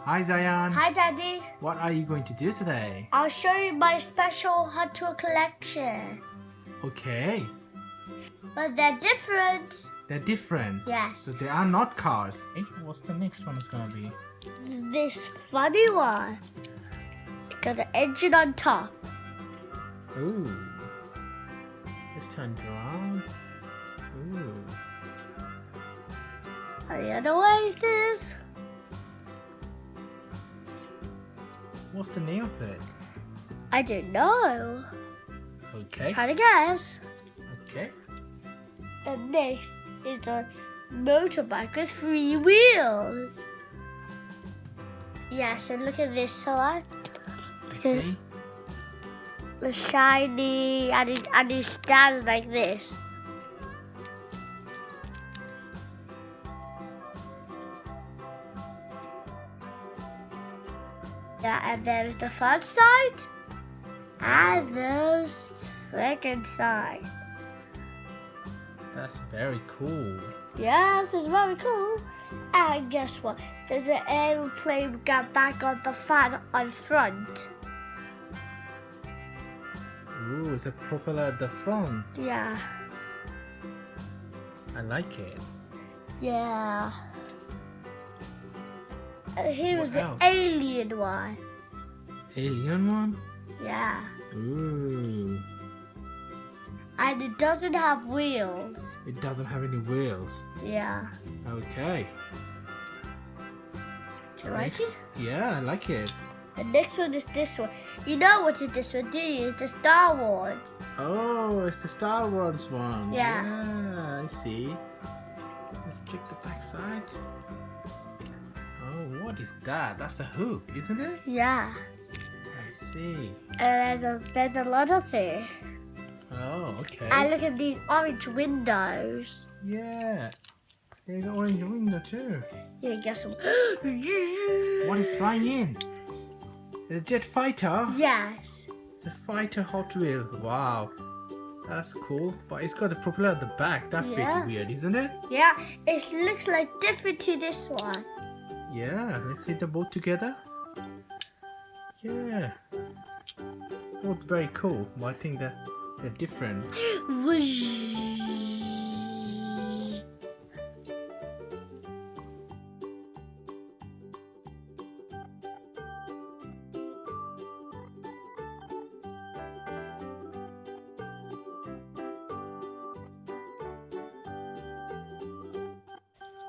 Hi Zayan. Hi Daddy. What are you going to do today? I'll show you my special Hot Tour collection. Okay. But they're different. They're different. Yes. So they are not cars. Hey, what's the next one is gonna be? This funny one. It got an engine on top. Ooh. Let's turn it around. Ooh. And the other way it is. What's the name of it? I don't know. Okay. Try to guess. Okay. And next is a motorbike with 3 wheels. Yeah, so look at this one. See? The shiny, and it stands like this. Yeah, and there's the front side, and the second side. That's very cool. Yes, it's very cool. And guess what? There's an aeroplane got back on the fan on front. Ooh, it's a propeller at the front. Yeah. I like it. Yeah. And here's What the else? alien one. Alien one? Yeah. Ooh. And it doesn't have wheels. It doesn't have any wheels. Yeah. Okay. Do you like Next. it? Yeah, I like it. The next one is this one. You know what's in this one, do you? It's the Star Wars. Oh, it's the Star Wars one. Yeah. Yeah, I see. Let's check the back side. Oh, what is that? That's a hook, isn't it? Yeah. I see. And there's a lot of it. Oh, okay. And look at these orange windows. Yeah. There's an orange window too. Yeah, guess what? What is flying in? It's a jet fighter. Yes. It's a fighter Hot Wheel. Wow. That's cool. But it's got a propeller at the back. That's Yeah. pretty weird, isn't it? Yeah, it looks like different to this one. Yeah. Let's see the both together. Yeah. Both very cool. But I think that they're different. Whoosh.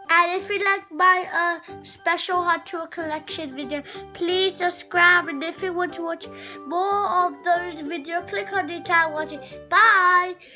And if you like my special Hot Tour collection video, please subscribe. And if you want to watch more of those videos, click on the tab watching. Bye!